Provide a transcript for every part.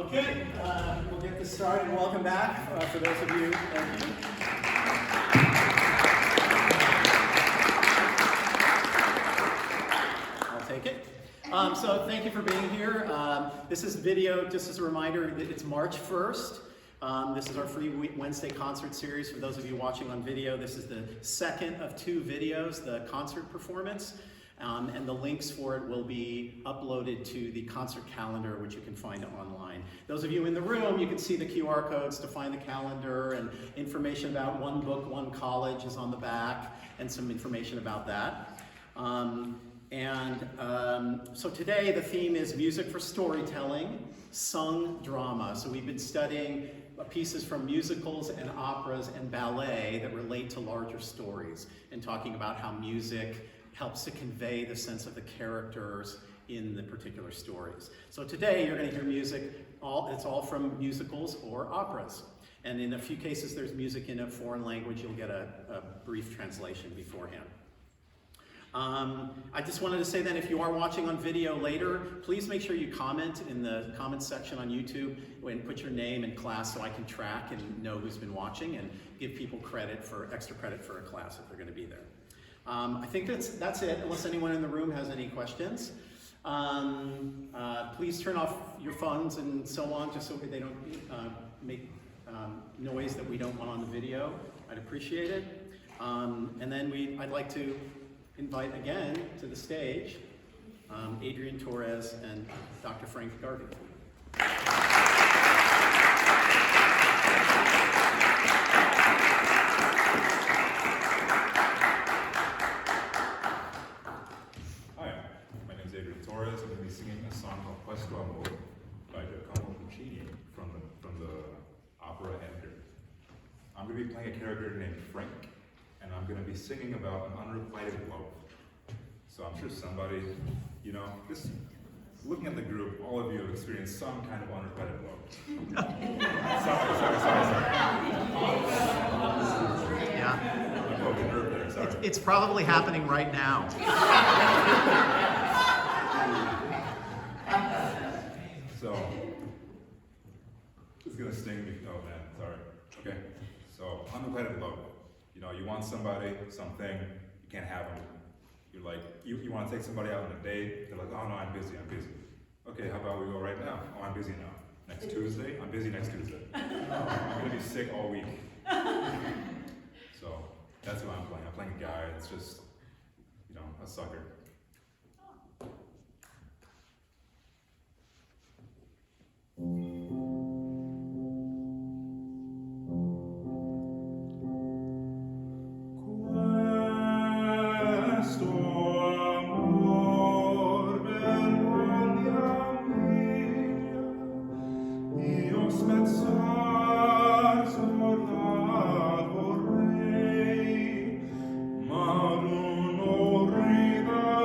Okay, we'll get this started. Welcome back for those of you. Thank you. I'll take it. So thank you for being here. This is video, just as a reminder, it's March 1st. This is our free Wednesday concert series. For those of you watching on video, this is the second of two videos, the concert performance. And the links for it will be uploaded to the concert calendar, which you can find online. Those of you in the room, you can see the QR codes to find the calendar, and information about One Book, One College is on the back, and some information about that. So today the theme is music for storytelling, sung drama. So we've been studying pieces from musicals and operas and ballet that relate to larger stories, and talking about how music helps to convey the sense of the characters in the particular stories. So today you're going to hear music, it's all from musicals or operas. And in a few cases there's music in a foreign language. You'll get a brief translation beforehand. I just wanted to say that if you are watching on video later, please make sure you comment in the comments section on YouTube and put your name and class so I can track and know who's been watching, and give people extra credit for a class if they're going to be there. I think that's it, unless anyone in the room has any questions. Please turn off your phones and so on, just so they don't make noise that we don't want on the video. I'd appreciate it. And then I'd like to invite again to the stage Adrian Torres and Dr. Frank Garvey. Adrian Torres. I'm going to be singing a song called Questo Amor by Giacomo Puccini from the opera Enter. I'm going to be playing a character named Frank, and I'm going to be singing about an unrequited love. So I'm sure somebody, just looking at the group, all of you have experienced some kind of unrequited love. sorry. Yeah. I'm the group there, sorry. It's probably happening right now. So, just gonna sting me. Oh man, sorry. Okay. So, unrequited love. You want somebody, something, you can't have them. You're like, you want to take somebody out on a date. They're like, oh no, I'm busy. Okay, how about we go right now? Oh, I'm busy now. Next Tuesday? I'm busy next Tuesday. I'm gonna be sick all week. So, that's who I'm playing. I'm playing a guy that's just, a sucker. Rida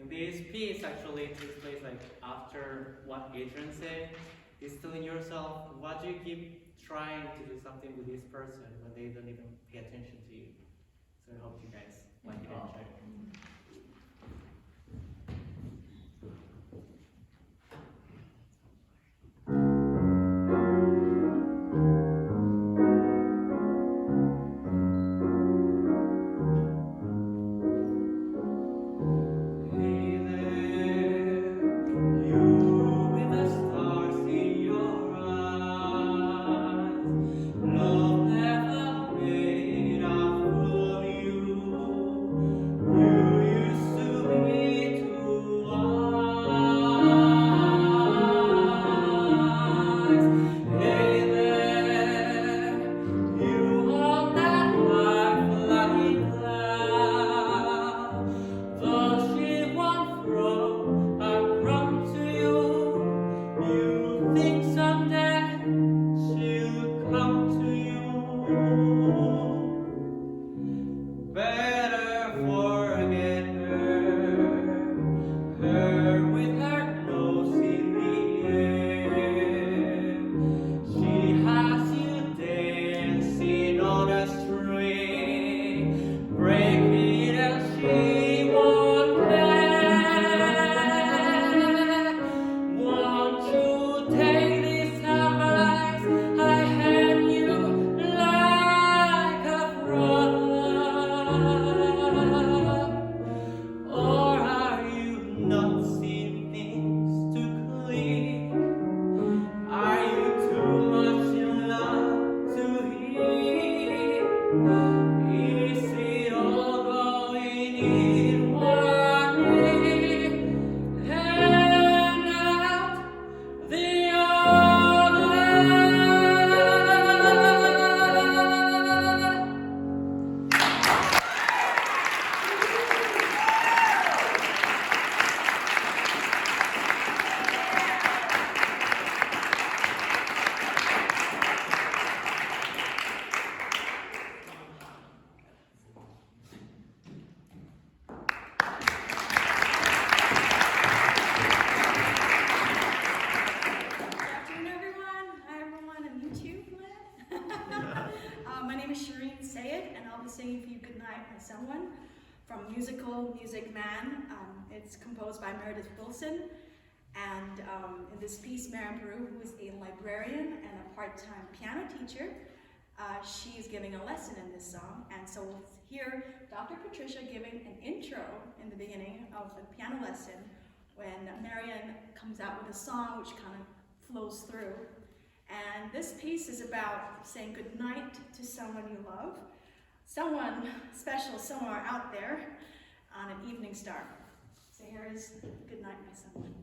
And this piece actually takes place like after what Adrian said. Is telling yourself, why do you keep trying to do something with this person when they don't even pay attention to you? So I hope you guys like it and enjoy it. My name is Shereen Saiyed, and I'll be singing for you Goodnight by Someone from musical Music Man. It's composed by Meredith Wilson, and in this piece, Marian Peru, who is a librarian and a part-time piano teacher, she is giving a lesson in this song, and so we'll hear Dr. Patricia giving an intro in the beginning of the piano lesson when Marian comes out with a song which kind of flows through. And this piece is about saying goodnight to someone you love, someone special somewhere out there on an evening star. So here is Goodnight by Someone.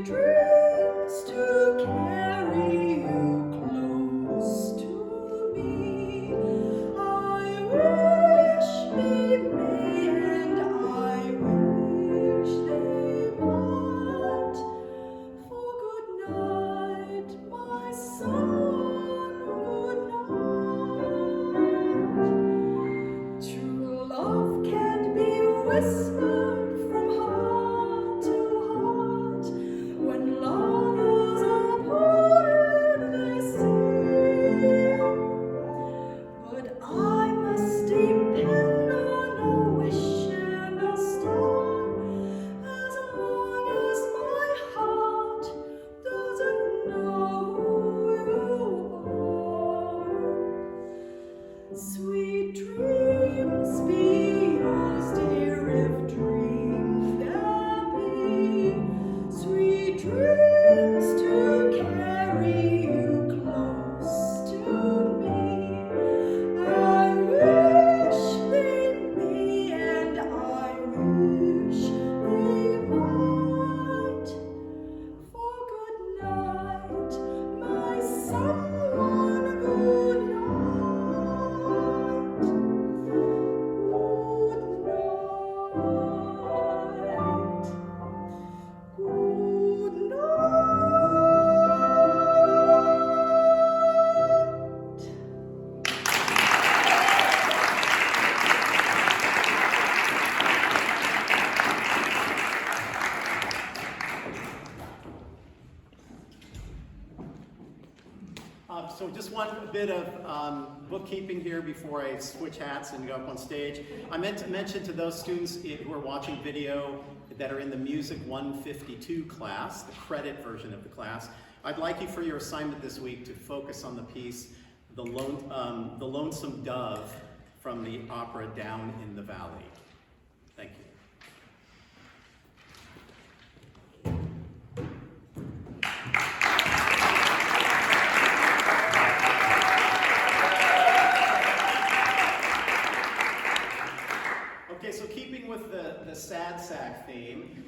Dreams So just one bit of bookkeeping here before I switch hats and go up on stage. I meant to mention to those students who are watching video that are in the Music 152 class, the credit version of the class, I'd like you for your assignment this week to focus on the piece, The Lonesome Dove from the opera Down in the Valley. Thank you. Okay, so keeping with the sad sack theme,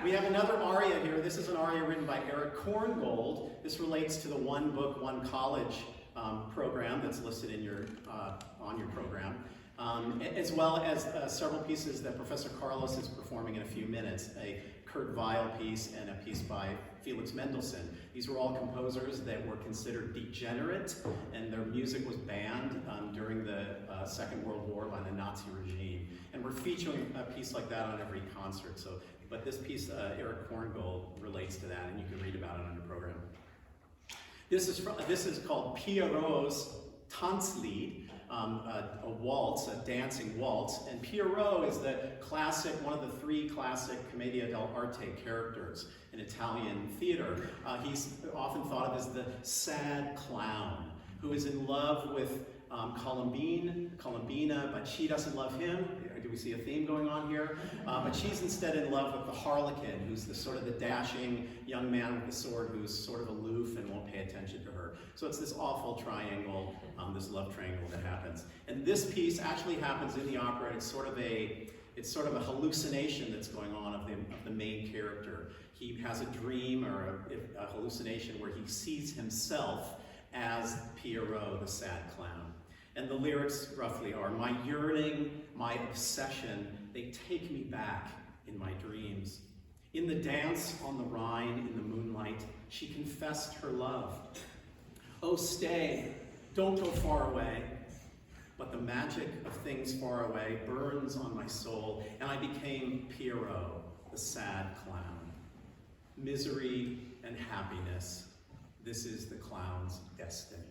we have another aria here. This is an aria written by Erich Korngold. This relates to the One Book, One College program that's listed in your, on your program, as well as several pieces that Professor Carlos is performing in a few minutes, a Kurt Weill piece and a piece by Felix Mendelssohn. These were all composers that were considered degenerate, and their music was banned during the Second World War by the Nazi regime. And we're featuring a piece like that on every concert. So, but this piece, Erich Korngold, relates to that, and you can read about it on your program. This is called Pierrot's Tanzlied, a waltz, a dancing waltz, and Pierrot is the classic, one of the three classic Commedia dell'arte characters in Italian theater. He's often thought of as the sad clown who is in love with Columbina, but she doesn't love him. Do we see a theme going on here? But she's instead in love with the harlequin, who's the sort of the dashing young man with the sword who's sort of aloof and won't pay attention to her. So it's this awful triangle, this love triangle that happens. And this piece actually happens in the opera, and it's sort of a hallucination that's going on of the main character. He has a dream or a hallucination where he sees himself as Pierrot, the sad clown. And the lyrics roughly are, my yearning, my obsession, they take me back in my dreams. In the dance on the Rhine in the moonlight, she confessed her love. Oh, stay, don't go far away. But the magic of things far away burns on my soul, and I became Pierrot, the sad clown. Misery and happiness, this is the clown's destiny.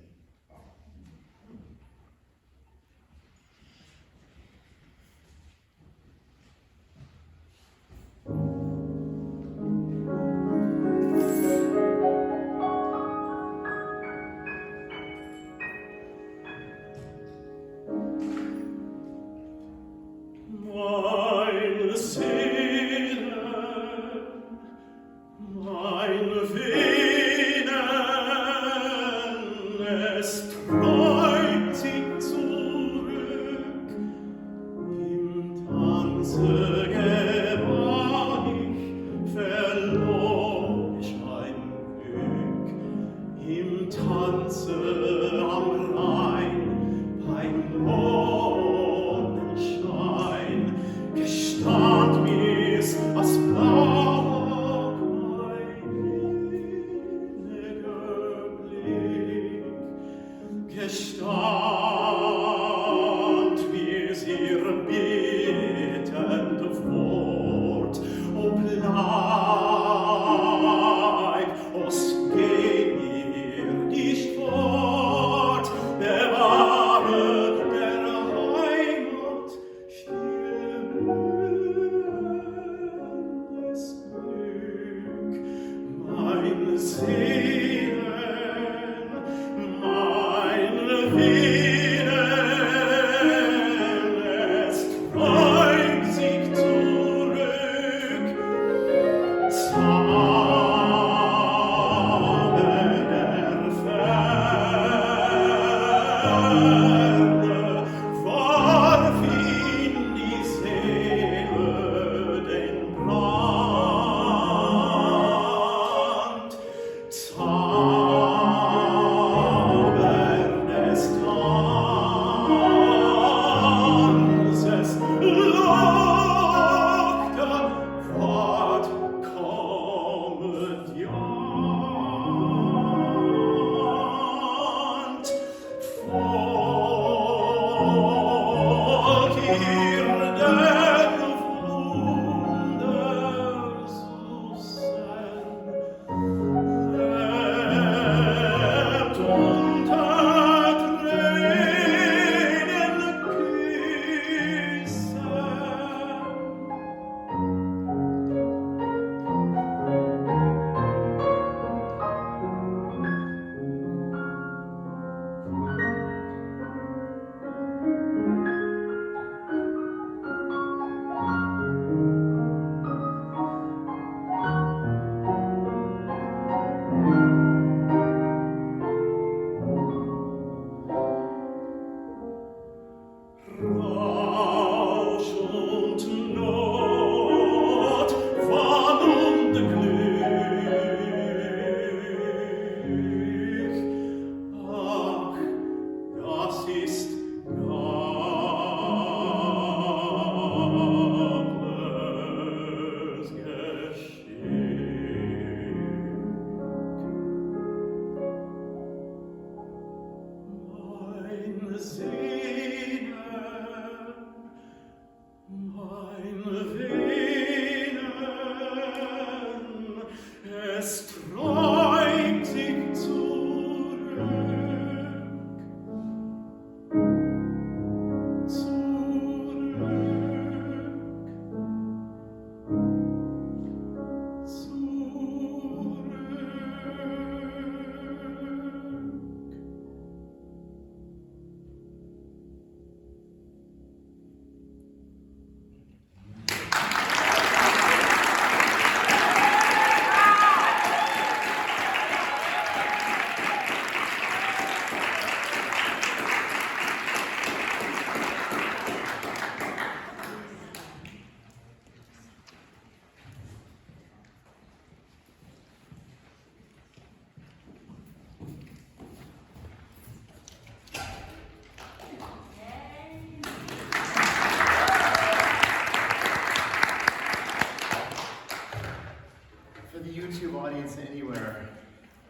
Anywhere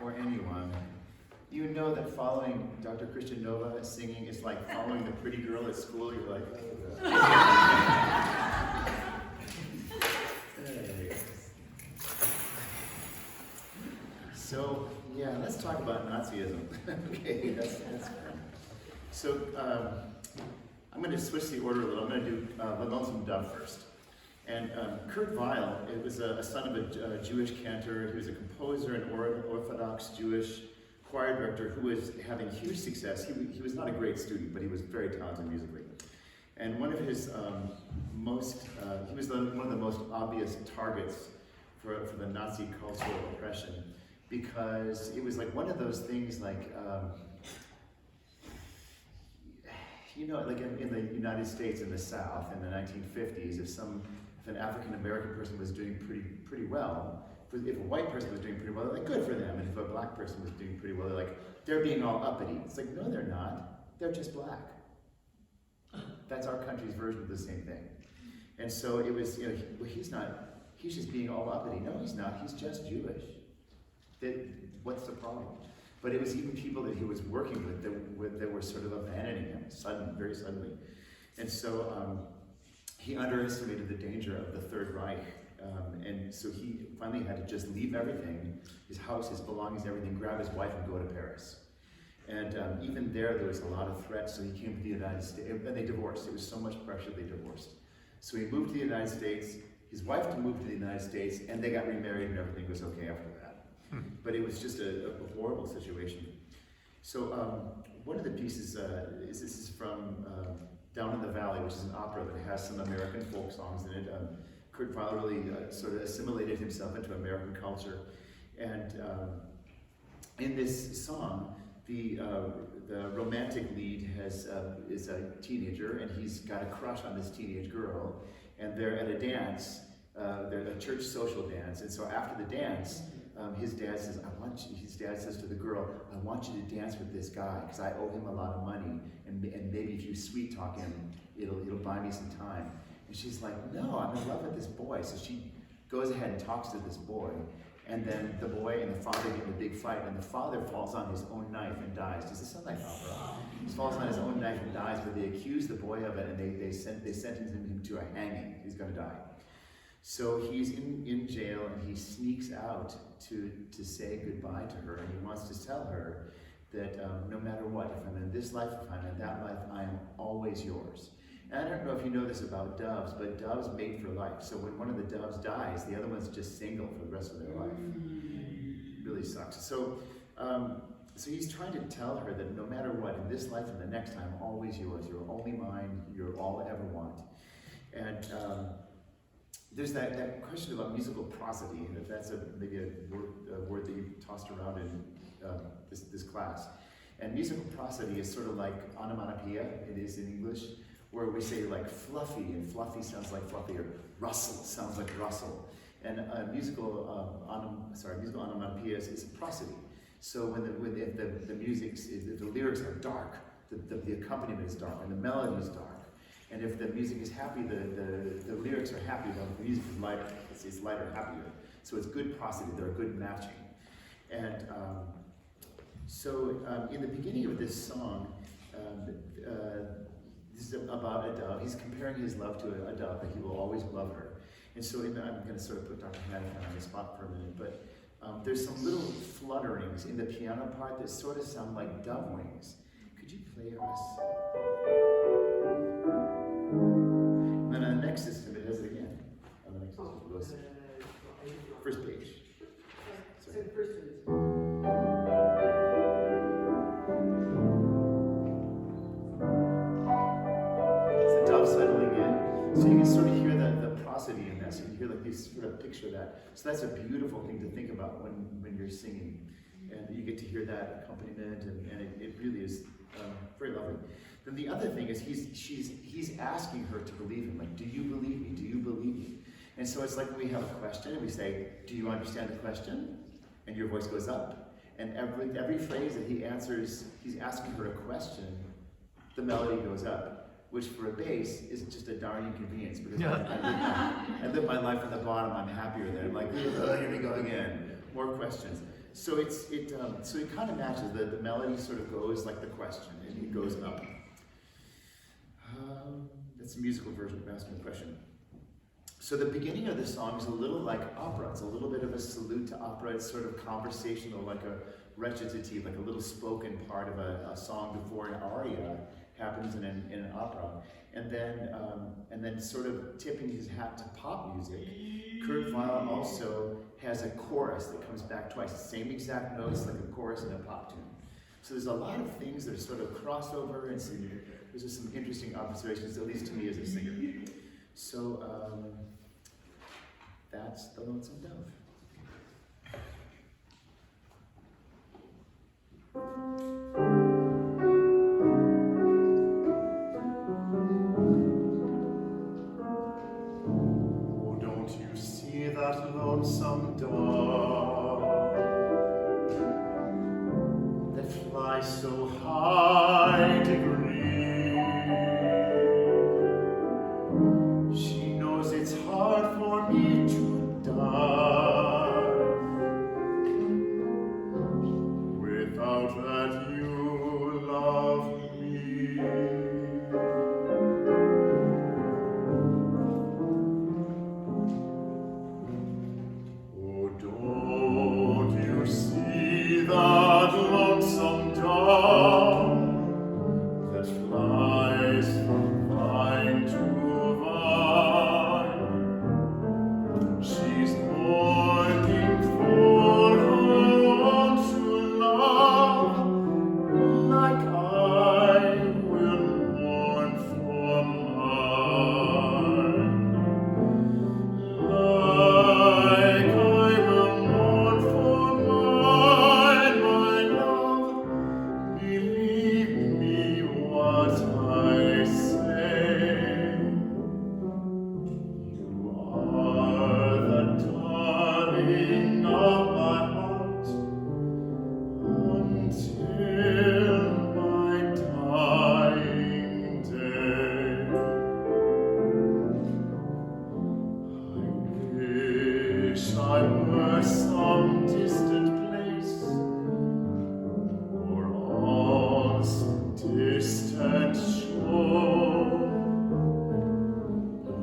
or anyone, you know that following Dr. Christian Nova singing is like following the pretty girl at school. You're like, oh, hey. So yeah, let's talk about Nazism. Okay, that's fun. So I'm going to switch the order a little. I'm going to do the Lonesome Dove first. And Kurt Weill, it was a son of a Jewish cantor. He was a composer and Orthodox Jewish choir director who was having huge success. He was not a great student, but he was very talented musically. And one of his he was one of the most obvious targets for the Nazi cultural oppression, because it was like one of those things like, you know, like in the United States, in the South, in the 1950s, if an African American person was doing pretty well, if a white person was doing pretty well, they're like, good for them. And if a black person was doing pretty well, they're like, they're being all uppity. It's like, no, they're not. They're just black. That's our country's version of the same thing. And so it was, you know, he's just being all uppity. No, he's not. He's just Jewish. What's the problem? But it was even people that he was working with that were sort of abandoning him very suddenly. And so he underestimated the danger of the Third Reich. And so he finally had to just leave everything, his house, his belongings, everything, grab his wife and go to Paris. And even there was a lot of threats, so he came to the United States, and they divorced. It was so much pressure, they divorced. So he moved to the United States, his wife moved to the United States, and they got remarried and everything was okay after that. But it was just a horrible situation. So one of the pieces, this is from Down in the Valley, which is an opera that has some American folk songs in it. Kurt Weill really sort of assimilated himself into American culture. And in this song, the romantic lead is a teenager, and he's got a crush on this teenage girl, and they're at a dance, they're at a church social dance, and so after the dance, his dad says, his dad says to the girl, I want you to dance with this guy, because I owe him a lot of money, and maybe if you sweet talk him, it'll buy me some time. And she's like, no, I'm in love with this boy. So she goes ahead and talks to this boy, and then the boy and the father get in a big fight, and the father falls on his own knife and dies. Does this sound like opera? He falls on his own knife and dies, but they accuse the boy of it, and they sentence him to a hanging. He's going to die. So he's in jail, and he sneaks out to say goodbye to her, and he wants to tell her that no matter what, if I'm in this life, if I'm in that life, I am always yours. And I don't know if you know this about doves, but doves mate for life. So when one of the doves dies, the other one's just single for the rest of their life. It really sucks. So he's trying to tell her that no matter what, in this life and the next time, I'm always yours. You're only mine. You're all I ever want. And there's that question about musical prosody, and if that's maybe a word that you tossed around in this class. And musical prosody is sort of like onomatopoeia, it is in English, where we say like fluffy, and fluffy sounds like fluffy, or rustle sounds like rustle. And musical onomatopoeia is a prosody. So if the lyrics are dark, the accompaniment is dark, and the melody is dark, And if the music is happy, the lyrics are happy, the music is lighter. It's lighter, happier. So it's good prosody, they're good matching. And in the beginning of this song, this is about a dove. He's comparing his love to a dove, that he will always love her. And so I'm going to sort of put Dr. Hannifan on the spot for a minute, but there's some little flutterings in the piano part that sort of sound like dove wings. Could you play us? And then on the next system, it does it again. On the next system, we'll see. First page. Sorry. It's the dove settling in. So you can sort of hear the prosody in that. So you can hear like this sort of picture that. So that's a beautiful thing to think about when you're singing. And you get to hear that accompaniment, and it really is very lovely. Then the other thing is he's asking her to believe him. Like, do you believe me? Do you believe me? And so it's like we have a question and we say, do you understand the question? And your voice goes up. And every phrase that he answers, he's asking her a question, the melody goes up, which for a bass is just a darn inconvenience, because I live my life at the bottom, I'm happier there. I'm like, here we go again, more questions. So it kind of matches, the melody sort of goes like the question, and it goes up. That's a musical version of asking a question. So the beginning of the song is a little like opera. It's a little bit of a salute to opera. It's sort of conversational, like a recitative, like a little spoken part of a song before an aria happens in an opera. And then sort of tipping his hat to pop music, Kurt Weill also has a chorus that comes back twice. Same exact notes, like a chorus in a pop tune. So there's a lot of things that are sort of crossover, and there's just some interesting observations, at least to me as a singer. So that's The Lonesome Dove. Oh, don't you see that lonesome dove that flies so high to green? She knows it's hard for me to die without that you love me. Oh, don't you see that lonesome dove that flies from vine to vine? She's mourning for her one to love, like I will mourn for mine. Like I will mourn for mine, my love. Believe me what I say. You are the darling of my heart until my dying day. I wish I were some distant place, or on some distant shore,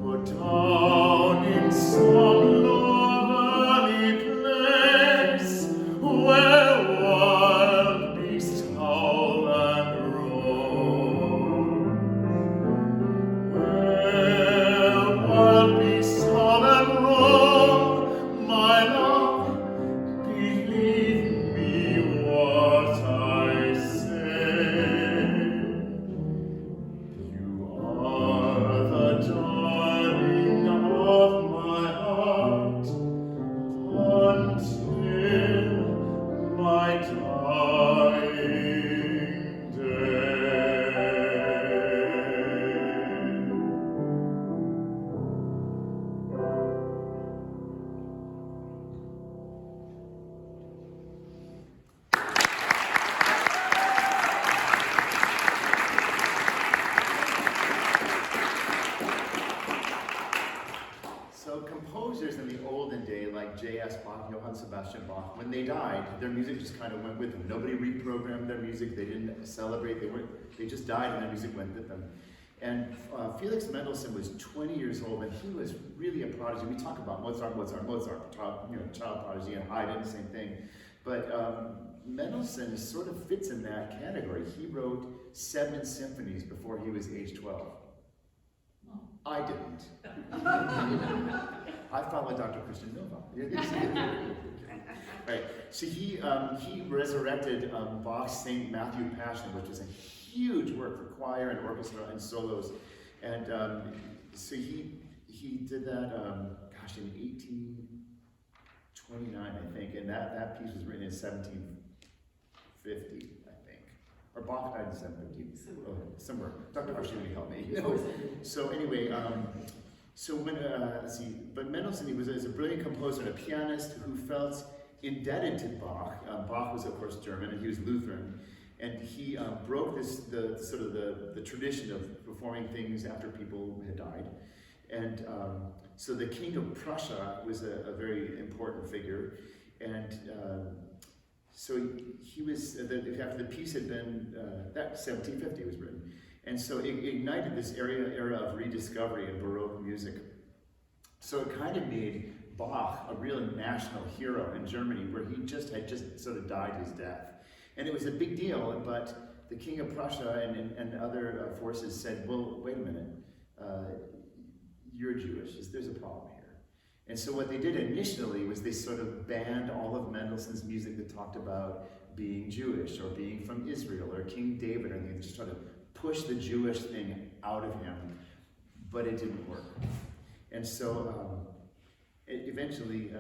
or down in some lonely place where wild beasts howl and roar. Where wild beasts howl and roar, my love, J.S. Bach, Johann Sebastian Bach, when they died, their music just kind of went with them. Nobody reprogrammed their music. They didn't celebrate. They just died, and their music went with them. And Felix Mendelssohn was 20 years old, and he was really a prodigy. We talk about Mozart, child prodigy, and Haydn, the same thing. But Mendelssohn sort of fits in that category. He wrote 7 symphonies before he was age 12. I didn't. I followed Dr. Christian Nova. Right. So he resurrected Bach's St. Matthew Passion, which was a huge work for choir and orchestra and solos. And so he did that, in 1829, I think. And that piece was written in 1750, I think. Or Bach died in 750. Somewhere. Dr. Christian will help me. So anyway, so when, but Mendelssohn, he was a brilliant composer and a pianist who felt indebted to Bach. Bach was, of course, German, and he was Lutheran. And he broke the tradition of performing things after people had died. And so the King of Prussia was a very important figure. And so he was, after the piece had been, that 1750 was written. And so it ignited this era of rediscovery in Baroque music. So it kind of made Bach a real national hero in Germany, where he had just sort of died his death. And it was a big deal, but the King of Prussia and other forces said, well, wait a minute, you're Jewish, there's a problem here. And so what they did initially was they sort of banned all of Mendelssohn's music that talked about being Jewish or being from Israel or King David, and they just tried to push the Jewish thing out of him, but it didn't work. And so eventually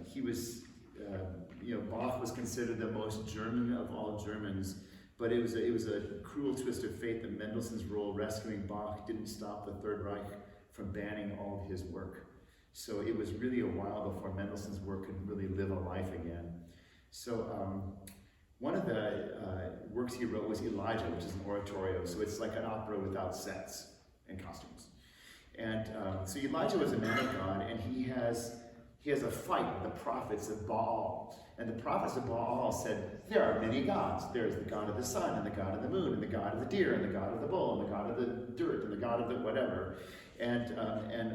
he was, Bach was considered the most German of all Germans, but it was a cruel twist of fate that Mendelssohn's role rescuing Bach didn't stop the Third Reich from banning all of his work. So it was really a while before Mendelssohn's work could really live a life again. So one of the works he wrote was Elijah, which is an oratorio. So it's like an opera without sets and costumes. And so Elijah was a man of God, and he has a fight with the prophets of Baal. And the prophets of Baal said, there are many gods. There's the god of the sun, and the god of the moon, and the god of the deer, and the god of the bull, and the god of the dirt, and the god of the whatever. And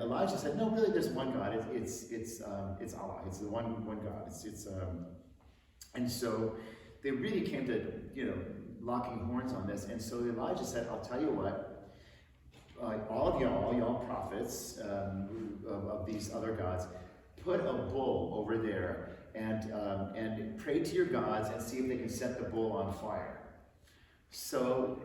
Elijah said, no, really, there's one God. It's Allah. It's the one God. And so they really came to locking horns on this. And so Elijah said, I'll tell you what, all y'all prophets of these other gods, put a bull over there and pray to your gods and see if they can set the bull on fire. So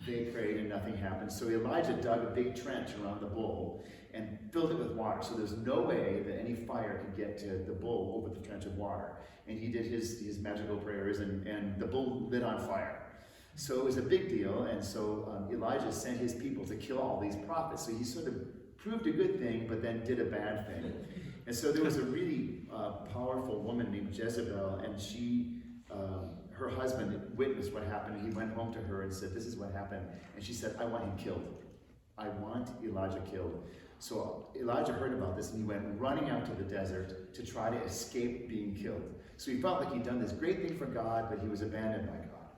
they prayed and nothing happened. So Elijah dug a big trench around the bull and filled it with water. So there's no way that any fire could get to the bull over the trench of water. And he did his magical prayers, and the bull lit on fire. So it was a big deal, and so Elijah sent his people to kill all these prophets. So he sort of proved a good thing, but then did a bad thing. And so there was a really powerful woman named Jezebel, and her husband witnessed what happened, and he went home to her and said, this is what happened. And she said, I want him killed. I want Elijah killed. So Elijah heard about this, and he went running out to the desert to try to escape being killed. So he felt like he'd done this great thing for God, but he was abandoned by God.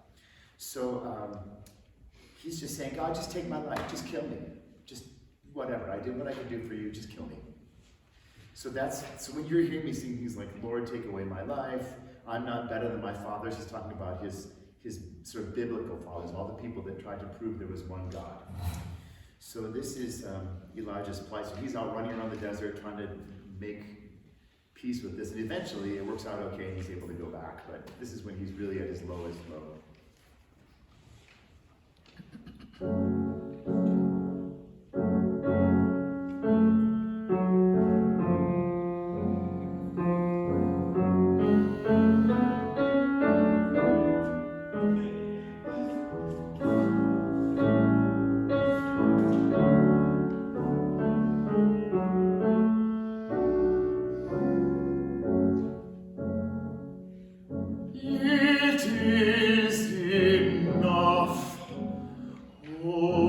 So he's just saying, God, just take my life, just kill me. Just whatever, I did what I could do for you, just kill me. So when you're hearing me sing things like, Lord, take away my life, I'm not better than my fathers, he's talking about his sort of biblical fathers, all the people that tried to prove there was one God. So this is Elijah's plight. So he's out running around the desert trying to make peace with this, and eventually it works out okay and he's able to go back, but this is when he's really at his lowest low. It is enough. Oh.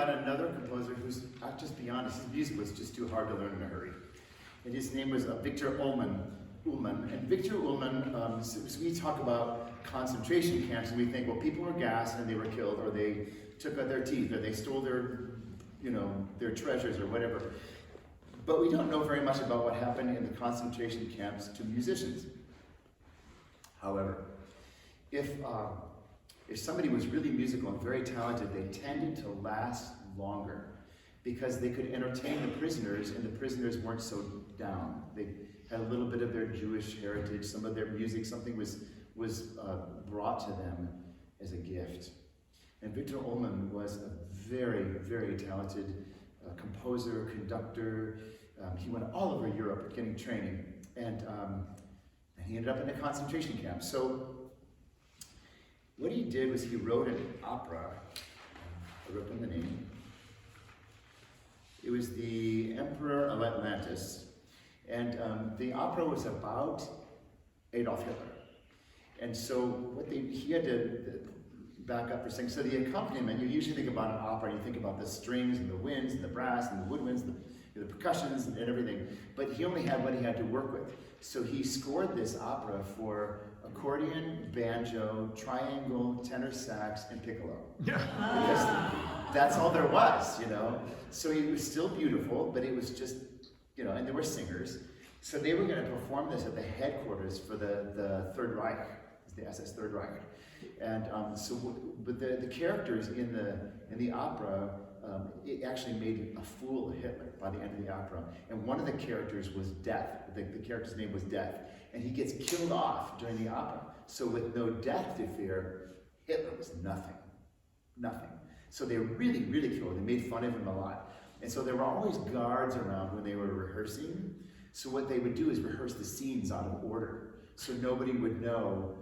about another composer who's just beyond us. His music was just too hard to learn in a hurry. And his name was Victor Ullmann. And Victor Ullmann, so we talk about concentration camps and we think, well, people were gassed and they were killed, or they took out their teeth, or they stole their treasures or whatever. But we don't know very much about what happened in the concentration camps to musicians. However, if somebody was really musical and very talented, they tended to last longer because they could entertain the prisoners, and the prisoners weren't so down. They had a little bit of their Jewish heritage, some of their music, something was brought to them as a gift. And Victor Ullmann was a very, very talented composer, conductor. He went all over Europe getting training, and he ended up in a concentration camp. So what he did was he wrote an opera. I wrote down the name. It was The Emperor of Atlantis, and the opera was about Adolf Hitler. And so he had to back up for saying, so the accompaniment, you usually think about an opera, you think about the strings and the winds and the brass and the woodwinds, the percussions and everything, but he only had what he had to work with. So he scored this opera for accordion, banjo, triangle, tenor sax, and piccolo. Because that's all there was, So it was still beautiful, but it was just, and there were singers. So they were going to perform this at the headquarters for the Third Reich, the SS Third Reich. And but the characters in the opera, it actually made a fool of Hitler by the end of the opera. And one of the characters was Death. The character's name was Death. And he gets killed off during the opera. So with no death to fear, Hitler was nothing. Nothing. So they really, really killed him. They made fun of him a lot. And so there were always guards around when they were rehearsing. So what they would do is rehearse the scenes out of order. So nobody would know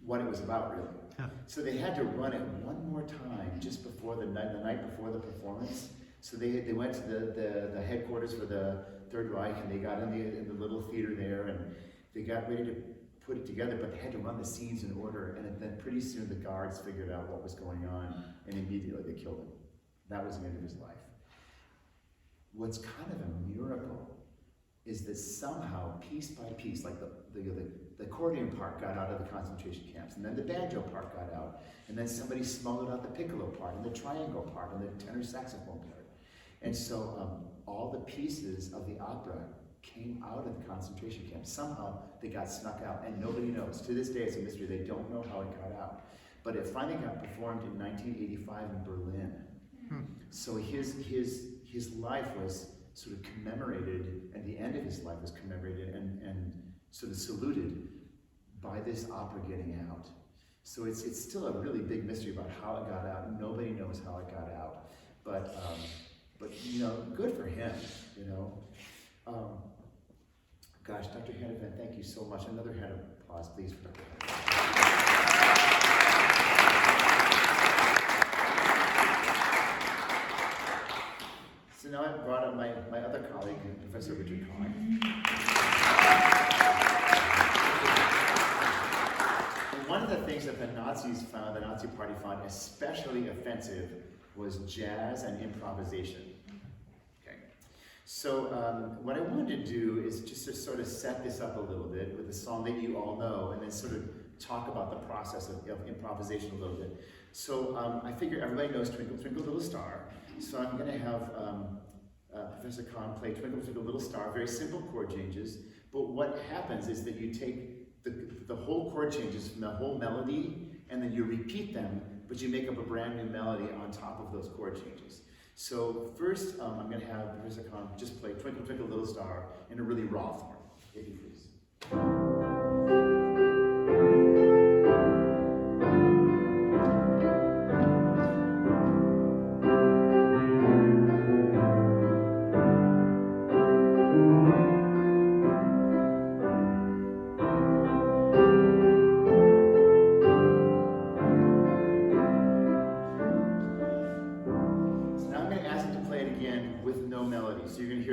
what it was about, really. Yeah. So they had to run it one more time just before the night before the performance. So they went to the headquarters for the Third Reich, and they got in the little theater there, and they got ready to put it together, but they had to run the scenes in order, and then pretty soon the guards figured out what was going on, and immediately they killed him. That was the end of his life. What's kind of a miracle is that somehow, piece by piece, like the accordion part got out of the concentration camps, and then the banjo part got out, and then somebody smuggled out the piccolo part, and the triangle part, and the tenor saxophone part. And so all the pieces of the opera came out of the concentration camp. Somehow they got snuck out, and nobody knows. To this day, it's a mystery. They don't know how it got out. But it finally got performed in 1985 in Berlin. So his life was sort of commemorated, and the end of his life was commemorated and sort of saluted by this opera getting out. So it's still a really big mystery about how it got out. Nobody knows how it got out. But good for him, Gosh, Dr. Hannifan, thank you so much. Another hand of applause, please, for Dr. Hannifan. So now I've brought up my other colleague, Professor Richard Kahn. And one of the things that the Nazi Party found especially offensive was jazz and improvisation. So what I wanted to do is just to sort of set this up a little bit with a song that you all know, and then sort of talk about the process of improvisation a little bit. So I figure everybody knows Twinkle, Twinkle, Little Star. So I'm going to have Professor Kahn play Twinkle, Twinkle, Little Star, very simple chord changes. But what happens is that you take the whole chord changes from the whole melody, and then you repeat them, but you make up a brand new melody on top of those chord changes. So first, I'm going to have Professor Kahn just play Twinkle, Twinkle, Little Star in a really raw form, if you please.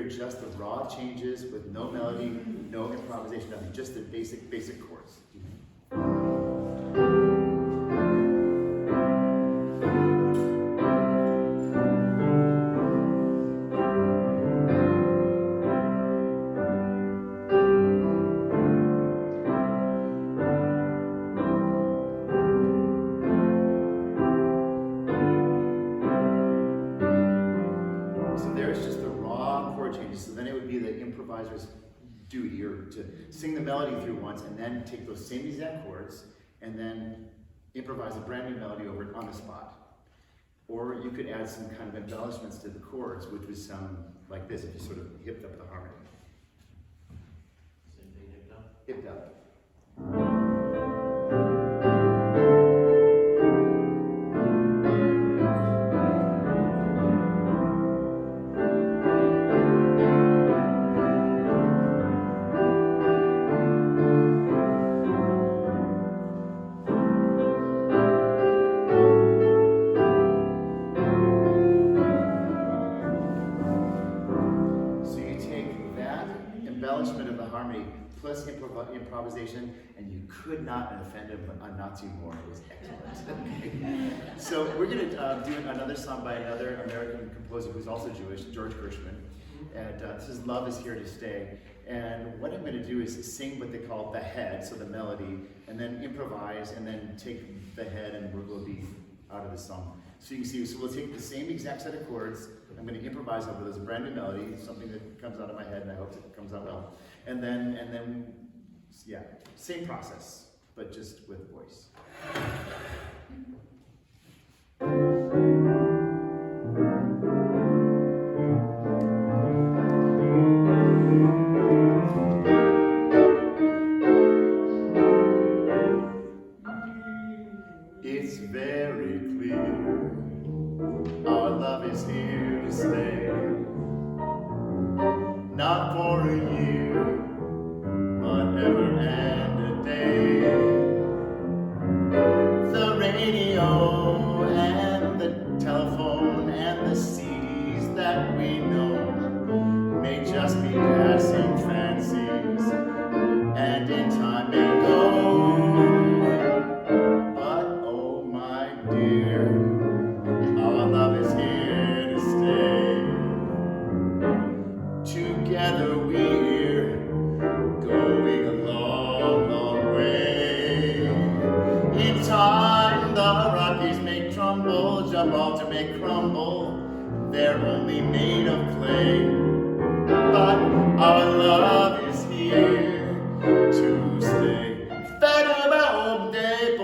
Just the raw changes with no melody, no improvisation, nothing, just the basic chords. duty, or to sing the melody through once, and then take those same exact chords, and then improvise a brand new melody over it on the spot. Or you could add some kind of embellishments to the chords, which would sound like this if you sort of hipped up the harmony. Hipped up. Embellishment of the harmony plus improvisation, and you could not offend a Nazi more. It was excellent. So we're going to do another song by another American composer who's also Jewish, George Gershwin, and this is "Love Is Here to Stay." And what I'm going to do is sing what they call the head, so the melody, and then improvise, and then take the head, and we'll be out of the song. So you can see, so we'll take the same exact set of chords. I'm going to improvise over this brand new melody, something that comes out of my head, and I hope it comes out well. And then, yeah, same process, but just with voice. It's very clear, our love is here to stay. Not for a year, but ever and a day. The radio and the telephone and the CDs that we know may just be passing fancies, and in time may go. But oh my dear, our love is here to stay. Together we're going a long, long way. In time the Rockies may tremble, Gibraltar may crumble, they're only made of clay. But our love is here to stay. Ba-da-ba-ba-ba-ba-da-da-da.